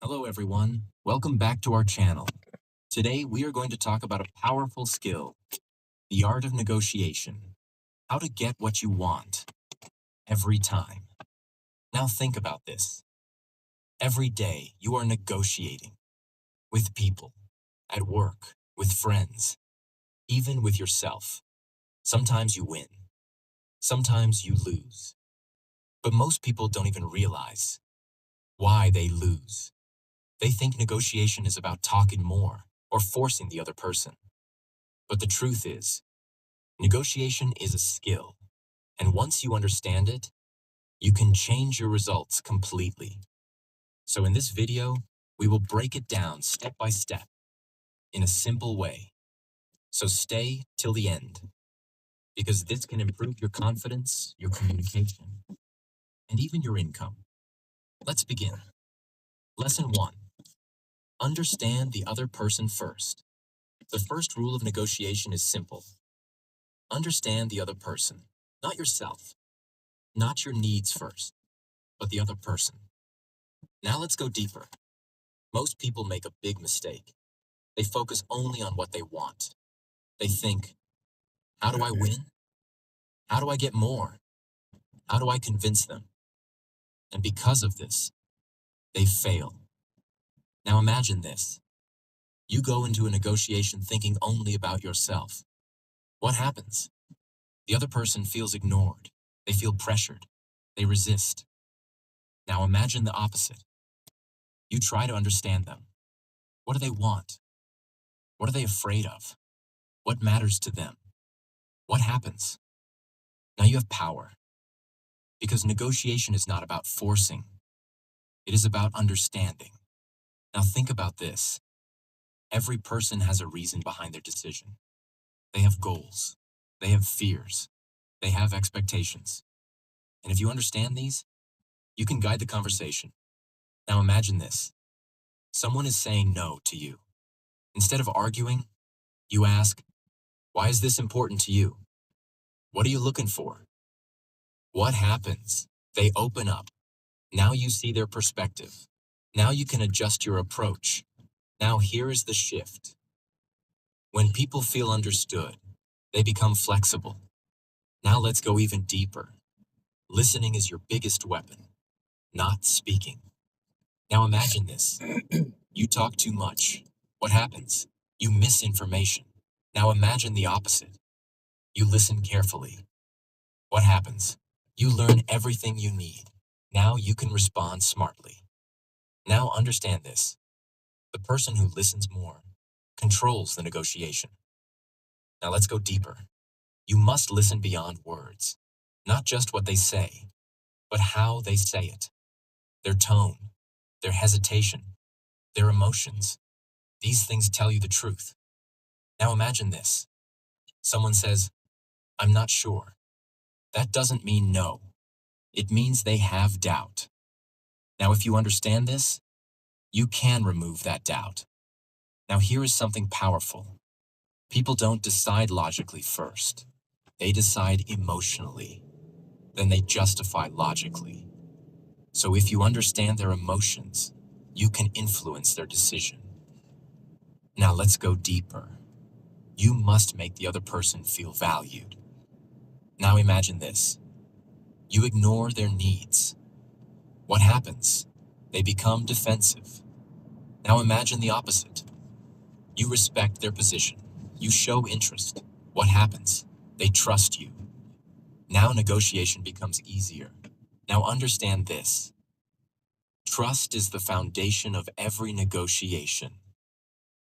Hello everyone, welcome back to our channel. Today we are going to talk about a powerful skill, the art of negotiation. How to get what you want, every time. Now think about this. Every day you are negotiating, with people, at work, with friends, even with yourself. Sometimes you win, sometimes you lose. But most people don't even realize why they lose. They think negotiation is about talking more or forcing the other person. But the truth is, negotiation is a skill, and once you understand it, you can change your results completely. So in this video, we will break it down step by step, in a simple way. So stay till the end, because this can improve your confidence, your communication, and even your income. Let's begin. Lesson 1. Understand the other person first. The first rule of negotiation is simple. Understand the other person, not yourself. Not your needs first, but the other person. Now let's go deeper. Most people make a big mistake. They focus only on what they want. They think, how do I win? How do I get more? How do I convince them? And because of this, they fail. Now imagine this. You go into a negotiation thinking only about yourself. What happens? The other person feels ignored. They feel pressured. They resist. Now imagine the opposite. You try to understand them. What do they want? What are they afraid of? What matters to them? What happens? Now you have power. Because negotiation is not about forcing. It is about understanding. Now think about this. Every person has a reason behind their decision. They have goals. They have fears. They have expectations. And if you understand these, you can guide the conversation. Now imagine this. Someone is saying no to you. Instead of arguing, you ask, why is this important to you? What are you looking for? What happens? They open up. Now you see their perspective. Now you can adjust your approach. Now here is the shift. When people feel understood, they become flexible. Now let's go even deeper. Listening is your biggest weapon, not speaking. Now imagine this. You talk too much. What happens? You miss information. Now imagine the opposite. You listen carefully. What happens? You learn everything you need. Now you can respond smartly. Now understand this. The person who listens more controls the negotiation. Now let's go deeper. You must listen beyond words, not just what they say, but how they say it. Their tone, their hesitation, their emotions. These things tell you the truth. Now imagine this. Someone says, I'm not sure. That doesn't mean no. It means they have doubt. Now if you understand this, you can remove that doubt. Now here is something powerful. People don't decide logically first. They decide emotionally. Then they justify logically. So if you understand their emotions, you can influence their decision. Now let's go deeper. You must make the other person feel valued. Now imagine this. You ignore their needs. What happens? They become defensive. Now imagine the opposite. You respect their position. You show interest. What happens? They trust you. Now negotiation becomes easier. Now understand this. Trust is the foundation of every negotiation.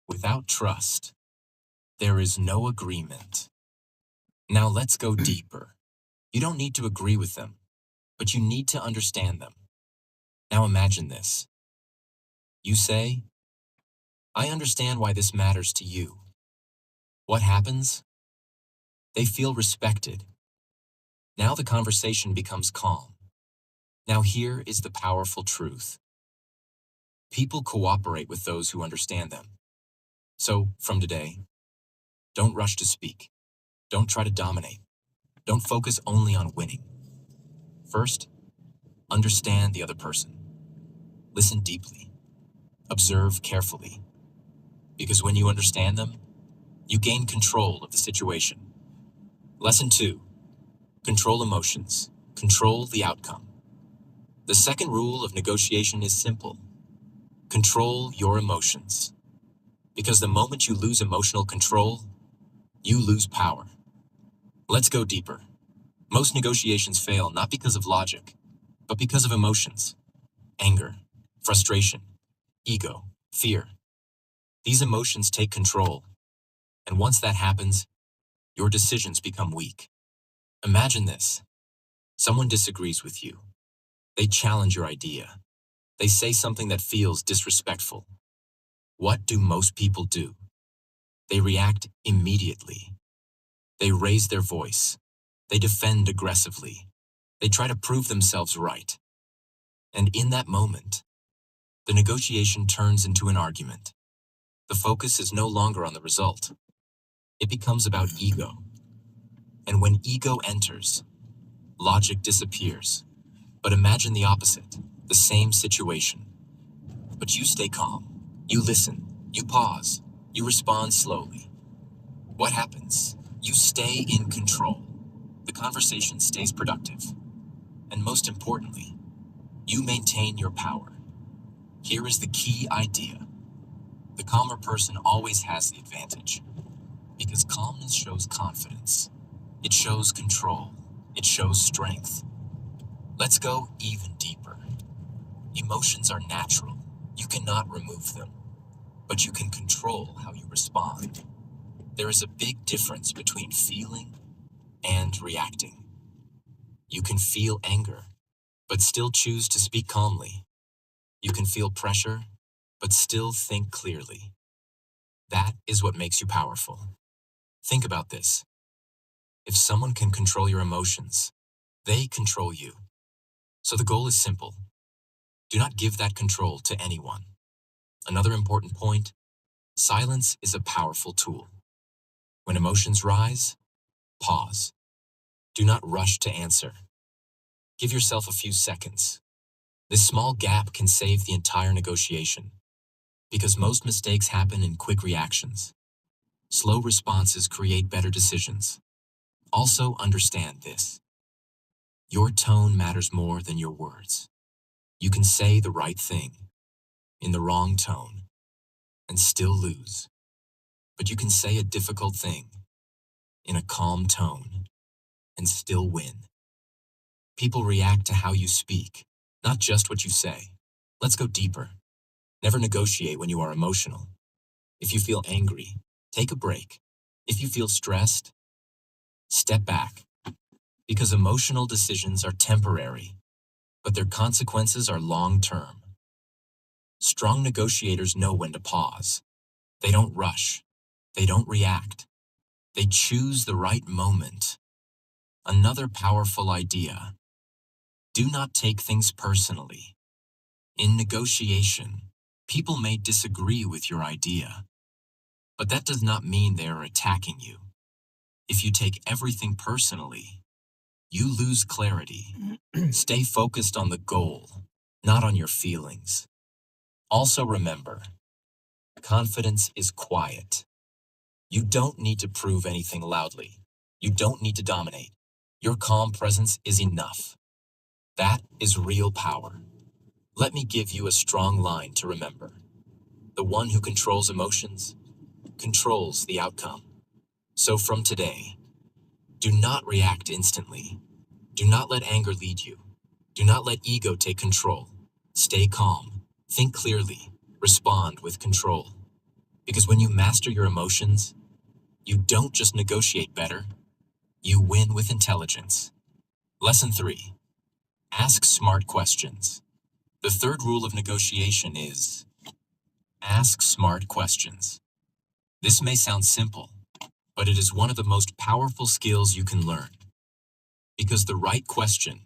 Without trust, there is no agreement. Now let's go deeper. You don't need to agree with them, but you need to understand them. Now imagine this. You say, I understand why this matters to you. What happens? They feel respected. Now the conversation becomes calm. Now here is the powerful truth. People cooperate with those who understand them. So, from today, don't rush to speak. Don't try to dominate. Don't focus only on winning. First, understand the other person. Listen deeply. Observe carefully, because when you understand them, you gain control of the situation. Lesson 2. Control emotions. Control the outcome. The second rule of negotiation is simple. Control your emotions. Because the moment you lose emotional control, you lose power. Let's go deeper. Most negotiations fail not because of logic, but because of emotions. Anger, frustration, ego, fear. These emotions take control, and once that happens, your decisions become weak. Imagine this. Someone disagrees with you. They challenge your idea. They say something that feels disrespectful. What do most people do? They react immediately. They raise their voice. They defend aggressively. They try to prove themselves right. And in that moment, the negotiation turns into an argument. The focus is no longer on the result. It becomes about ego. And when ego enters, logic disappears. But imagine the opposite, the same situation. But you stay calm. You listen. You pause. You respond slowly. What happens? You stay in control. The conversation stays productive. And most importantly, you maintain your power. Here is the key idea. The calmer person always has the advantage. Because calmness shows confidence. It shows control. It shows strength. Let's go even deeper. Emotions are natural. You cannot remove them. But you can control how you respond. There is a big difference between feeling and reacting. You can feel anger, but still choose to speak calmly. You can feel pressure, but still think clearly. That is what makes you powerful. Think about this. If someone can control your emotions, they control you. So the goal is simple. Do not give that control to anyone. Another important point, silence is a powerful tool. When emotions rise, pause. Do not rush to answer. Give yourself a few seconds. This small gap can save the entire negotiation. Because most mistakes happen in quick reactions. Slow responses create better decisions. Also understand this. Your tone matters more than your words. You can say the right thing in the wrong tone and still lose. But you can say a difficult thing in a calm tone and still win. People react to how you speak, not just what you say. Let's go deeper. Never negotiate when you are emotional. If you feel angry, take a break. If you feel stressed, step back. Because emotional decisions are temporary, but their consequences are long-term. Strong negotiators know when to pause. They don't rush. They don't react. They choose the right moment. Another powerful idea. Do not take things personally. In negotiation, people may disagree with your idea, but that does not mean they are attacking you. If you take everything personally, you lose clarity. Stay focused on the goal, not on your feelings. Also remember, confidence is quiet. You don't need to prove anything loudly. You don't need to dominate. Your calm presence is enough. That is real power. Let me give you a strong line to remember. The one who controls emotions controls the outcome. So from today, do not react instantly. Do not let anger lead you. Do not let ego take control. Stay calm. Think clearly. Respond with control. Because when you master your emotions, you don't just negotiate better, you win with intelligence. Lesson 3. Ask smart questions. The third rule of negotiation is ask smart questions. This may sound simple, but it is one of the most powerful skills you can learn. Because the right question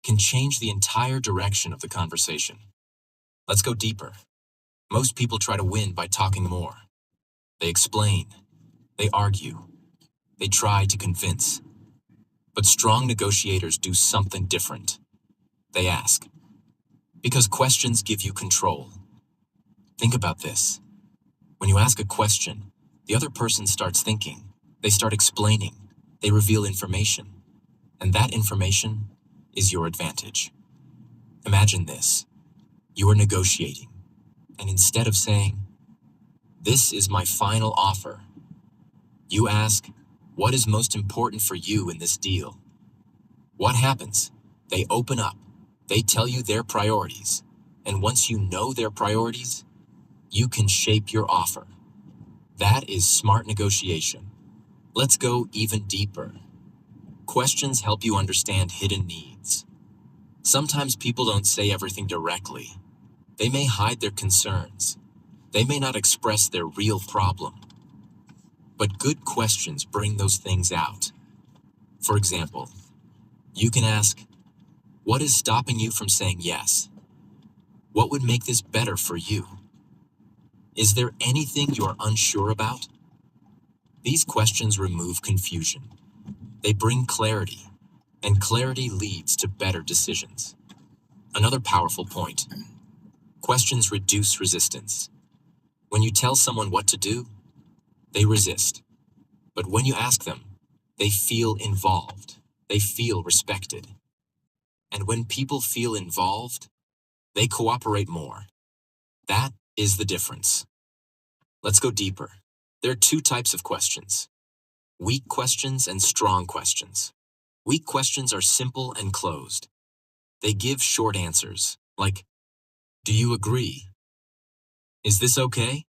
can change the entire direction of the conversation. Let's go deeper. Most people try to win by talking more. They explain. They argue. They try to convince. But strong negotiators do something different. They ask. Because questions give you control. Think about this. When you ask a question, the other person starts thinking. They start explaining. They reveal information. And that information is your advantage. Imagine this. You are negotiating. And instead of saying, "This is my final offer," you ask, "What is most important for you in this deal?" What happens? They open up. They tell you their priorities. And once you know their priorities, you can shape your offer. That is smart negotiation. Let's go even deeper. Questions help you understand hidden needs. Sometimes people don't say everything directly. They may hide their concerns. They may not express their real problem. But good questions bring those things out. For example, you can ask, "What is stopping you from saying yes? What would make this better for you? Is there anything you are unsure about?" These questions remove confusion. They bring clarity, and clarity leads to better decisions. Another powerful point: questions reduce resistance. When you tell someone what to do, they resist. But when you ask them, they feel involved. They feel respected. And when people feel involved, they cooperate more. That is the difference. Let's go deeper. There are two types of questions: weak questions and strong questions. Weak questions are simple and closed. They give short answers, like, "Do you agree? Is this okay?"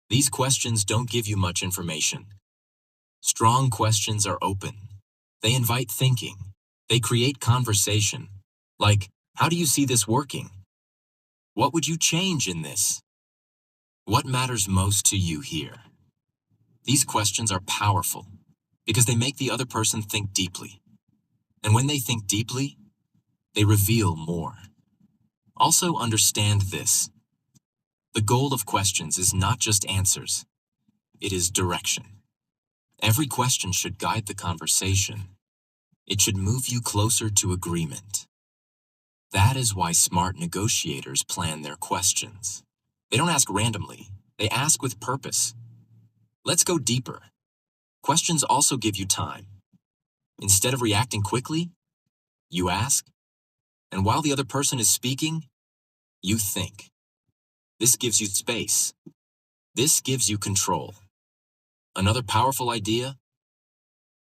These questions don't give you much information. Strong questions are open. They invite thinking. They create conversation. Like, "How do you see this working? What would you change in this? What matters most to you here?" These questions are powerful because they make the other person think deeply. And when they think deeply, they reveal more. Also understand this. The goal of questions is not just answers. It is direction. Every question should guide the conversation. It should move you closer to agreement. That is why smart negotiators plan their questions. They don't ask randomly. They ask with purpose. Let's go deeper. Questions also give you time. Instead of reacting quickly, you ask. And while the other person is speaking, you think. This gives you space. This gives you control. Another powerful idea: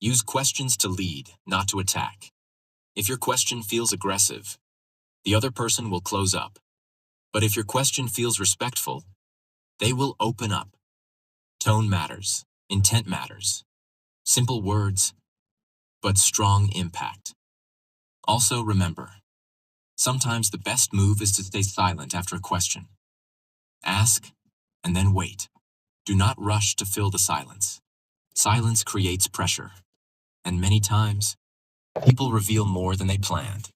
use questions to lead, not to attack. If your question feels aggressive, the other person will close up. But if your question feels respectful, they will open up. Tone matters. Intent matters. Simple words, but strong impact. Also remember, sometimes the best move is to stay silent after a question. Ask, and then wait. Do not rush to fill the silence. Silence creates pressure, and many times, people reveal more than they planned.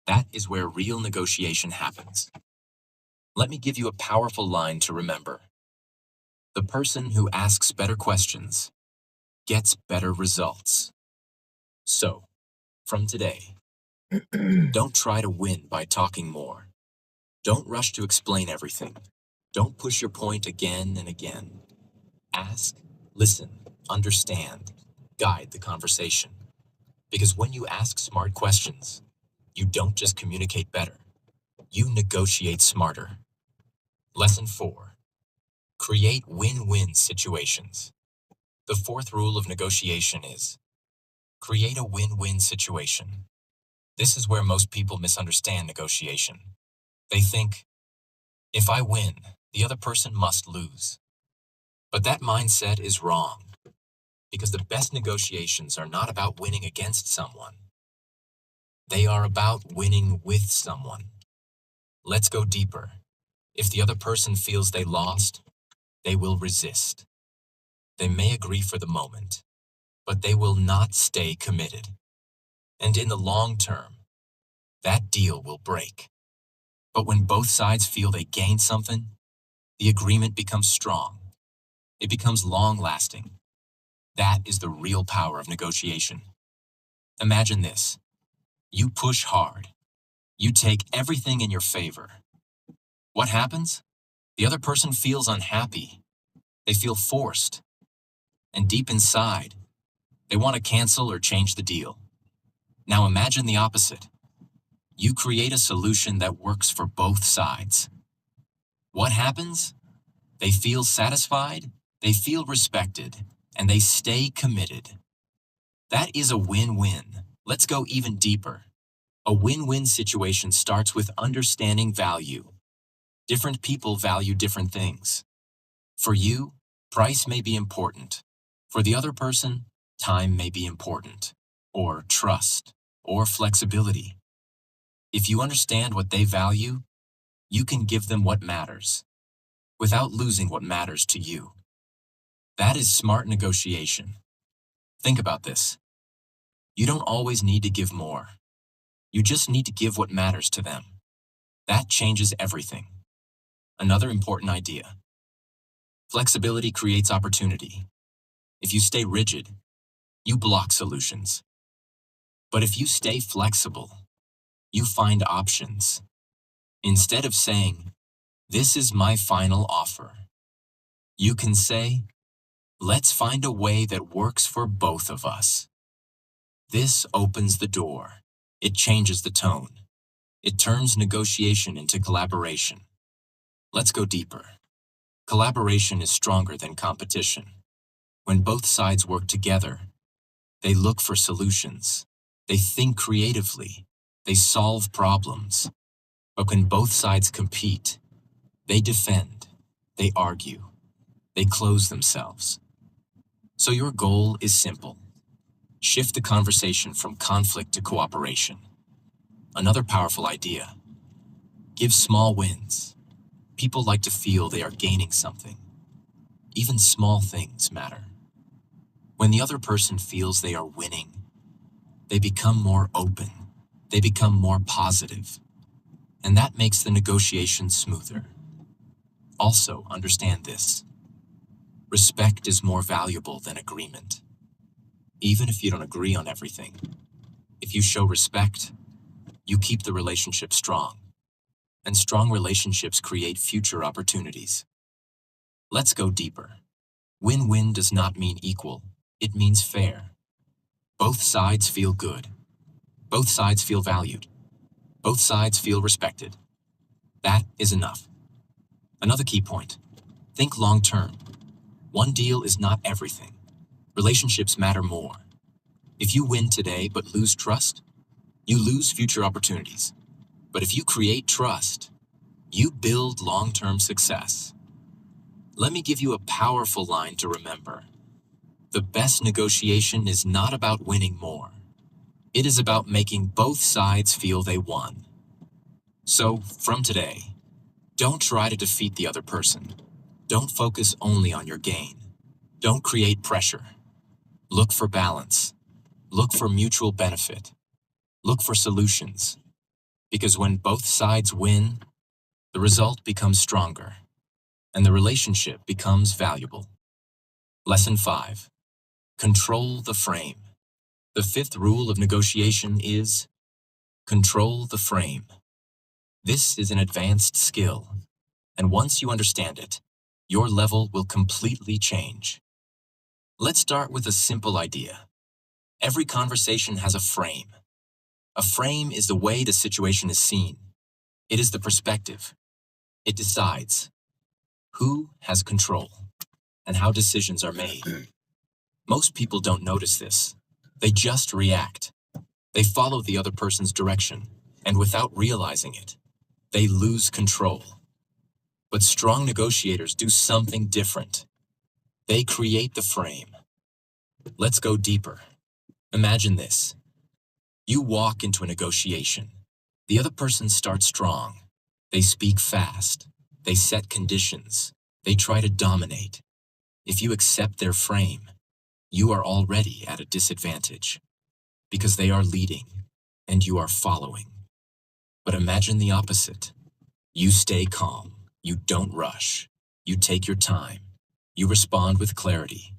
That is where real negotiation happens. Let me give you a powerful line to remember. The person who asks better questions gets better results. So, from today, don't try to win by talking more. Don't rush to explain everything. Don't push your point again and again. Ask, listen, understand, guide the conversation. Because when you ask smart questions, you don't just communicate better, you negotiate smarter. Lesson 4. Create win-win situations. The fourth rule of negotiation is create a win-win situation. This is where most people misunderstand negotiation. They think, if I win, the other person must lose. But that mindset is wrong, because the best negotiations are not about winning against someone. They are about winning with someone. Let's go deeper. If the other person feels they lost, they will resist. They may agree for the moment, but they will not stay committed. And in the long term, that deal will break. But when both sides feel they gained something, the agreement becomes strong. It becomes long-lasting. That is the real power of negotiation. Imagine this. You push hard. You take everything in your favor. What happens? The other person feels unhappy. They feel forced. And deep inside, they want to cancel or change the deal. Now imagine the opposite. You create a solution that works for both sides. What happens? They feel satisfied, they feel respected, and they stay committed. That is a win-win. Let's go even deeper. A win-win situation starts with understanding value. Different people value different things. For you, price may be important. For the other person, time may be important, or trust, or flexibility. If you understand what they value, you can give them what matters, without losing what matters to you. That is smart negotiation. Think about this. You don't always need to give more. You just need to give what matters to them. That changes everything. Another important idea. Flexibility creates opportunity. If you stay rigid, you block solutions. But if you stay flexible, you find options. Instead of saying, "This is my final offer," you can say, "Let's find a way that works for both of us." This opens the door. It changes the tone. It turns negotiation into collaboration. Let's go deeper. Collaboration is stronger than competition. When both sides work together, they look for solutions. They think creatively. They solve problems. But when both sides compete, they defend. They argue. They close themselves. So your goal is simple. Shift the conversation from conflict to cooperation. Another powerful idea. Give small wins. People like to feel they are gaining something. Even small things matter. When the other person feels they are winning, they become more open. They become more positive. And that makes the negotiation smoother. Also, understand this. Respect is more valuable than agreement. Even if you don't agree on everything, if you show respect, you keep the relationship strong. And strong relationships create future opportunities. Let's go deeper. Win-win does not mean equal. It means fair. Both sides feel good. Both sides feel valued. Both sides feel respected. That is enough. Another key point. Think long-term. One deal is not everything. Relationships matter more. If you win today but lose trust, you lose future opportunities. But if you create trust, you build long-term success. Let me give you a powerful line to remember. The best negotiation is not about winning more. It is about making both sides feel they won. So, from today, don't try to defeat the other person. Don't focus only on your gain. Don't create pressure. Look for balance. Look for mutual benefit. Look for solutions. Because when both sides win, the result becomes stronger, and the relationship becomes valuable. Lesson 5. Control the frame. The fifth rule of negotiation is control the frame. This is an advanced skill, and once you understand it, your level will completely change. Let's start with a simple idea. Every conversation has a frame. A frame is the way the situation is seen. It is the perspective. It decides who has control and how decisions are made. Most people don't notice this. They just react. They follow the other person's direction, and without realizing it, they lose control. But strong negotiators do something different. They create the frame. Let's go deeper. Imagine this. You walk into a negotiation. The other person starts strong. They speak fast. They set conditions. They try to dominate. If you accept their frame, you are already at a disadvantage because they are leading and you are following. But imagine the opposite. You stay calm. You don't rush. You take your time. You respond with clarity.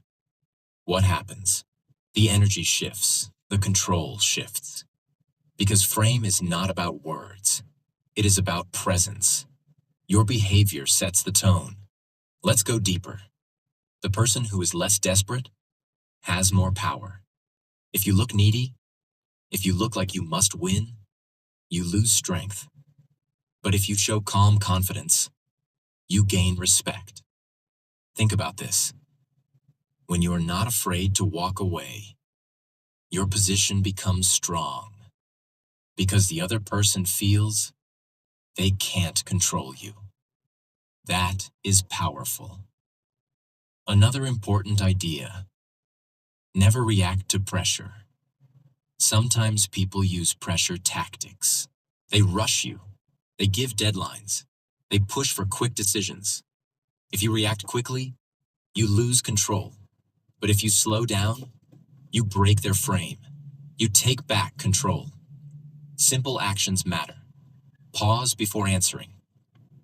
What happens? The energy shifts. The control shifts. Because frame is not about words. It is about presence. Your behavior sets the tone. Let's go deeper. The person who is less desperate has more power. If you look needy, if you look like you must win, you lose strength. But if you show calm confidence, you gain respect. Think about this. When you are not afraid to walk away, your position becomes strong because the other person feels they can't control you. That is powerful. Another important idea: never react to pressure. Sometimes people use pressure tactics. They rush you. They give deadlines. They push for quick decisions. If you react quickly, you lose control. But if you slow down, you break their frame. You take back control. Simple actions matter. Pause before answering.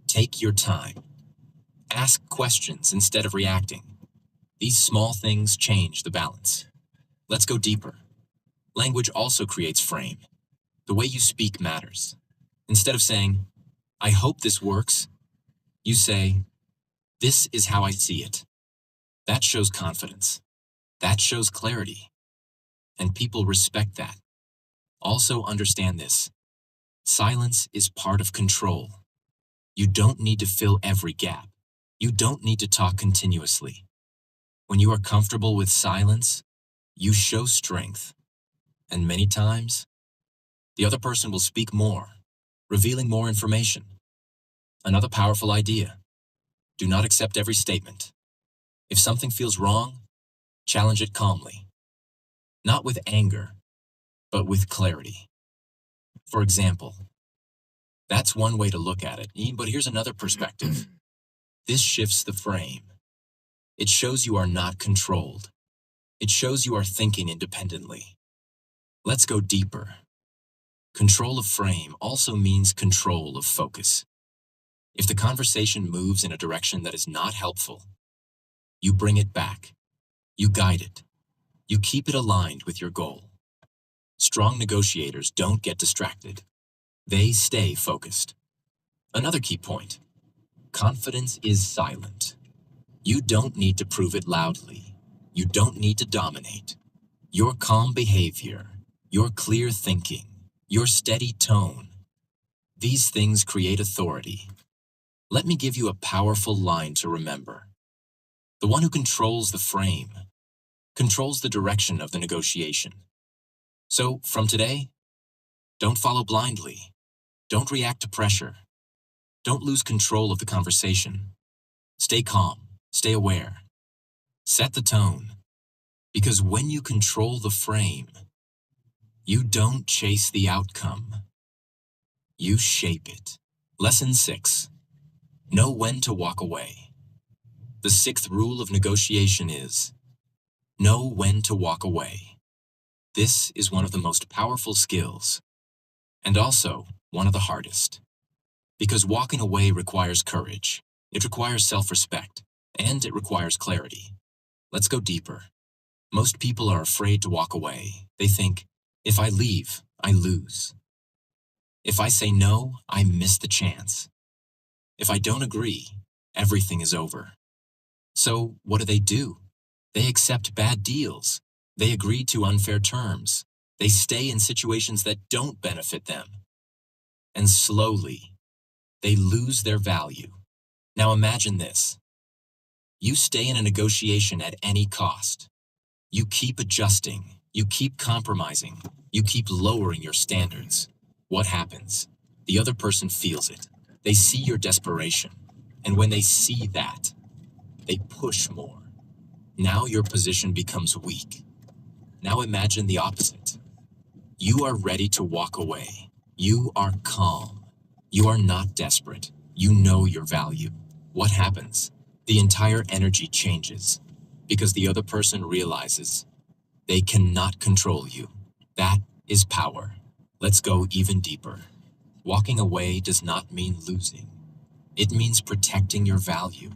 Take your time. Ask questions instead of reacting. These small things change the balance. Let's go deeper. Language also creates frame. The way you speak matters. Instead of saying, "I hope this works," you say, "This is how I see it." That shows confidence. That shows clarity. And people respect that. Also understand this. Silence is part of control. You don't need to fill every gap. You don't need to talk continuously. When you are comfortable with silence, you show strength. And many times, the other person will speak more, revealing more information. Another powerful idea: do not accept every statement. If something feels wrong, challenge it calmly. Not with anger, but with clarity. For example, that's one way to look at it, but here's another perspective. This shifts the frame. It shows you are not controlled. It shows you are thinking independently. Let's go deeper. Control of frame also means control of focus. If the conversation moves in a direction that is not helpful, you bring it back. You guide it. You keep it aligned with your goal. Strong negotiators don't get distracted. They stay focused. Another key point: confidence is silent. You don't need to prove it loudly. You don't need to dominate. Your calm behavior, your clear thinking, your steady tone, these things create authority. Let me give you a powerful line to remember. The one who controls the frame controls the direction of the negotiation. So, from today, don't follow blindly. Don't react to pressure. Don't lose control of the conversation. Stay calm. Stay aware. Set the tone. Because when you control the frame, you don't chase the outcome. You shape it. Lesson 6. Know when to walk away. The 6th rule of negotiation is: know when to walk away. This is one of the most powerful skills, and also one of the hardest. Because walking away requires courage, it requires self-respect, and it requires clarity. Let's go deeper. Most people are afraid to walk away. They think, if I leave, I lose. If I say no, I miss the chance. If I don't agree, everything is over. So what do? They accept bad deals. They agree to unfair terms. They stay in situations that don't benefit them. And slowly, they lose their value. Now imagine this. You stay in a negotiation at any cost. You keep adjusting. You keep compromising. You keep lowering your standards. What happens? The other person feels it. They see your desperation. And when they see that, they push more. Now your position becomes weak. Now imagine the opposite. You are ready to walk away. You are calm. You are not desperate. You know your value. What happens? The entire energy changes because the other person realizes they cannot control you. That is power. Let's go even deeper. Walking away does not mean losing. It means protecting your value.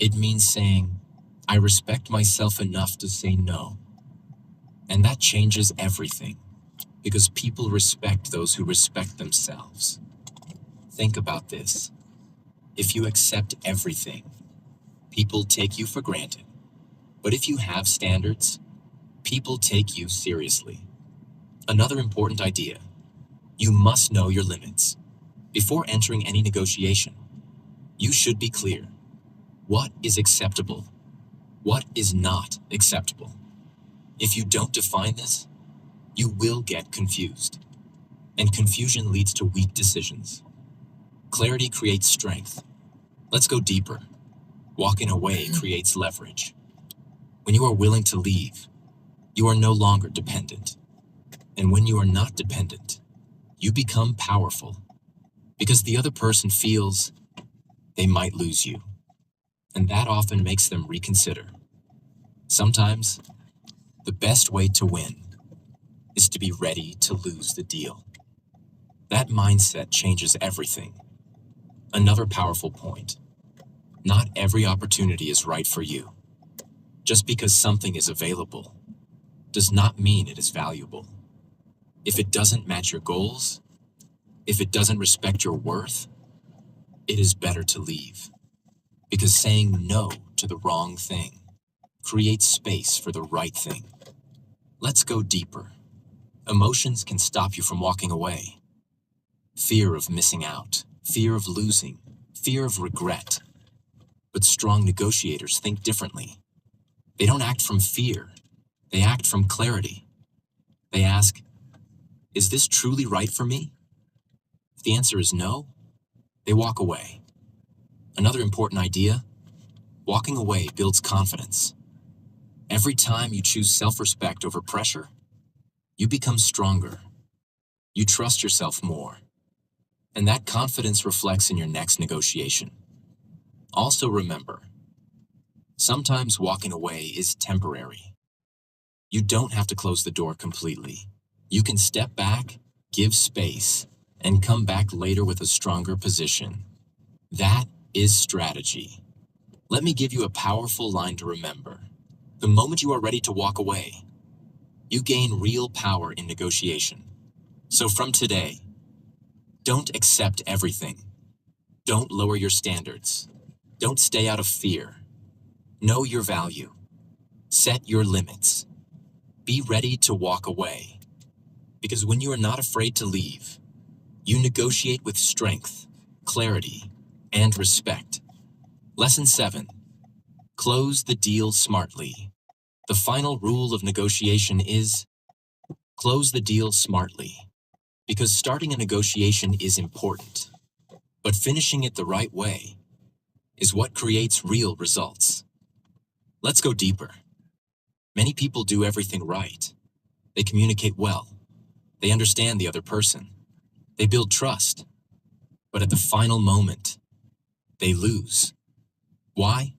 It means saying, I respect myself enough to say no. And that changes everything, because people respect those who respect themselves. Think about this. If you accept everything, people take you for granted. But if you have standards, people take you seriously. Another important idea: you must know your limits. Before entering any negotiation, you should be clear. What is acceptable? What is not acceptable? If you don't define this, you will get confused. And confusion leads to weak decisions. Clarity creates strength. Let's go deeper. Walking away creates leverage. When you are willing to leave, you are no longer dependent. And when you are not dependent, you become powerful, because the other person feels they might lose you, and that often makes them reconsider. Sometimes, the best way to win is to be ready to lose the deal. That mindset changes everything. Another powerful point: not every opportunity is right for you. Just because something is available does not mean it is valuable. If it doesn't match your goals, if it doesn't respect your worth, it is better to leave. Because saying no to the wrong thing creates space for the right thing. Let's go deeper. Emotions can stop you from walking away. Fear of missing out, fear of losing, fear of regret. But strong negotiators think differently. They don't act from fear. They act from clarity. They ask, is this truly right for me? If the answer is no, they walk away. Another important idea: walking away builds confidence. Every time you choose self-respect over pressure, you become stronger. You trust yourself more. And that confidence reflects in your next negotiation. Also remember, sometimes walking away is temporary. You don't have to close the door completely. You can step back, give space, and come back later with a stronger position. That is strategy. Let me give you a powerful line to remember. The moment you are ready to walk away, you gain real power in negotiation. So from today, don't accept everything. Don't lower your standards. Don't stay out of fear. Know your value. Set your limits. Be ready to walk away. Because when you are not afraid to leave, you negotiate with strength, clarity, and respect. Lesson 7. Close the deal smartly. The final rule of negotiation is close the deal smartly. Because starting a negotiation is important, but finishing it the right way is what creates real results. Let's go deeper. Many people do everything right. They communicate well. They understand the other person. They build trust. But at the final moment, they lose. Why?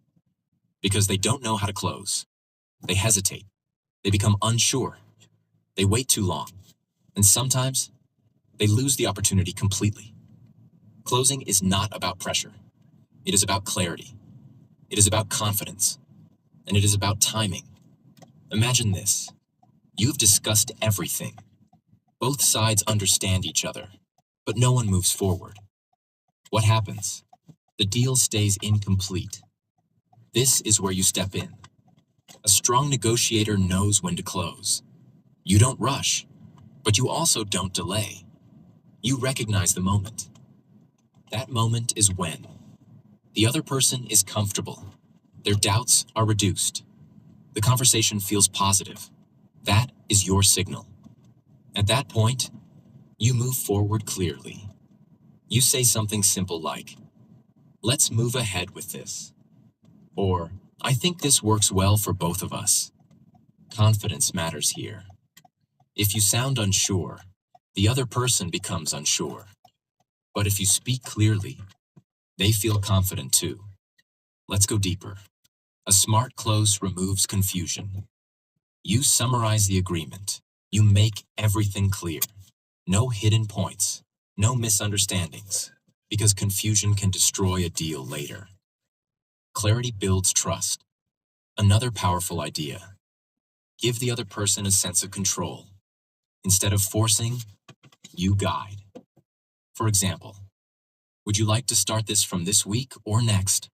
Because they don't know how to close. They hesitate. They become unsure. They wait too long. And sometimes, they lose the opportunity completely. Closing is not about pressure. It is about clarity. It is about confidence. And it is about timing. Imagine this. You've discussed everything. Both sides understand each other, but no one moves forward. What happens? The deal stays incomplete. This is where you step in. A strong negotiator knows when to close. You don't rush, but you also don't delay. You recognize the moment. That moment is when the other person is comfortable. Their doubts are reduced. The conversation feels positive. That is your signal. At that point, you move forward clearly. You say something simple like, "Let's move ahead with this." Or, "I think this works well for both of us." Confidence matters here. If you sound unsure, the other person becomes unsure. But if you speak clearly, they feel confident too. Let's go deeper. A smart close removes confusion. You summarize the agreement. You make everything clear. No hidden points, no misunderstandings, because confusion can destroy a deal later. Clarity builds trust. Another powerful idea: give the other person a sense of control. Instead of forcing, you guide. For example, Would you like to start this from this week or next?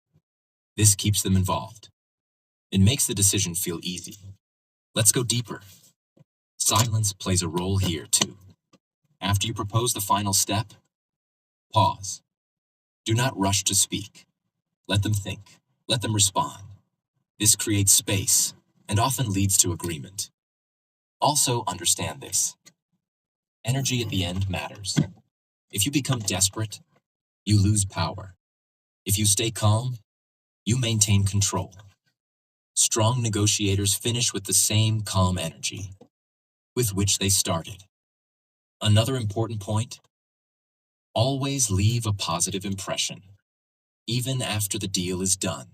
This keeps them involved. It makes the decision feel easy. Let's go deeper. Silence plays a role here too. After you propose the final step, pause. Do not rush to speak. Let them think. Let them respond. This creates space and often leads to agreement. Also understand this. Energy at the end matters. If you become desperate, you lose power. If you stay calm, you maintain control. Strong negotiators finish with the same calm energy with which they started. Another important point, always leave a positive impression, even after the deal is done.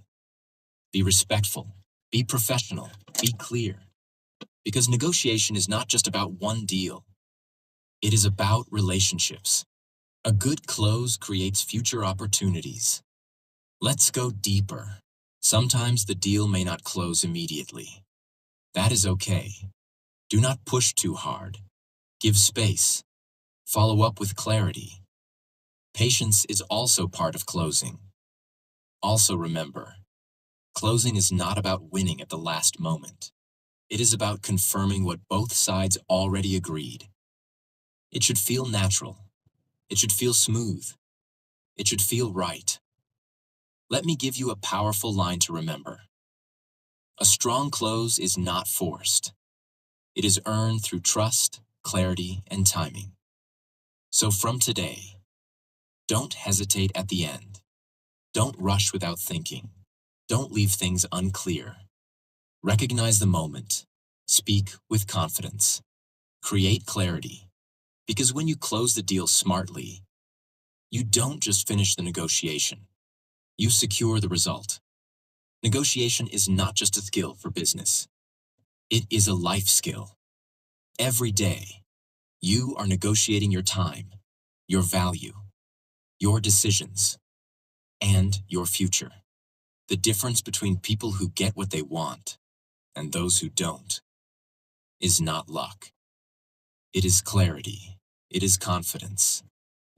Be respectful, be professional, be clear, because negotiation is not just about one deal. It is about relationships. A good close creates future opportunities. Let's go deeper. Sometimes the deal may not close immediately. That is okay. Do not push too hard. Give space. Follow up with clarity. Patience is also part of closing. Also remember, closing is not about winning at the last moment. It is about confirming what both sides already agreed. It should feel natural. It should feel smooth. It should feel right. Let me give you a powerful line to remember. A strong close is not forced. It is earned through trust, clarity, and timing. So from today, don't hesitate at the end. Don't rush without thinking. Don't leave things unclear. Recognize the moment. Speak with confidence. Create clarity. Because when you close the deal smartly, you don't just finish the negotiation. You secure the result. Negotiation is not just a skill for business. It is a life skill. Every day, you are negotiating your time, your value, your decisions, and your future. The difference between people who get what they want and those who don't is not luck. It is clarity, it is confidence,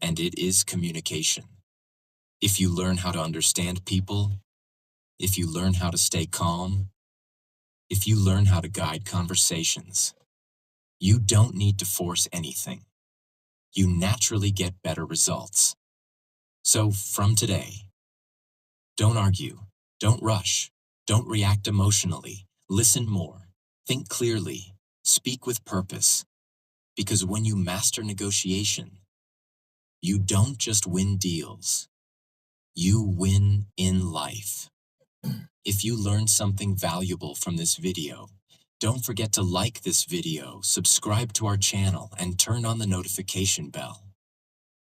and it is communication. If you learn how to understand people, if you learn how to stay calm, if you learn how to guide conversations, you don't need to force anything. You naturally get better results. So from today, don't argue, don't rush, don't react emotionally, listen more, think clearly, speak with purpose. Because when you master negotiation, you don't just win deals, you win in life. If you learned something valuable from this video, don't forget to like this video, subscribe to our channel, and turn on the notification bell.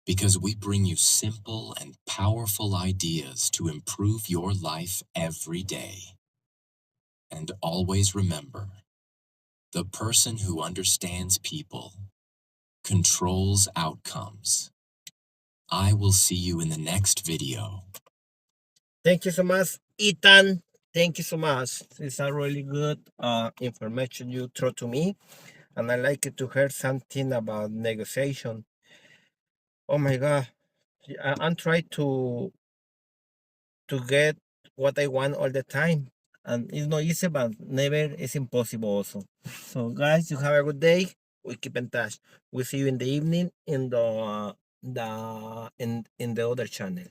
Because we bring you simple and powerful ideas to improve your life every day. And always remember, the person who understands people controls outcomes. I will see you in the next video. Thank you so much, Ethan. Thank you so much. It's a really good information you throw to me, and I like it to hear something about negotiation. Oh my God, I'm trying to get what I want all the time, and it's not easy, but never is impossible also. So guys, you have a good day. We keep in touch. We see you in the evening in the in the other channel.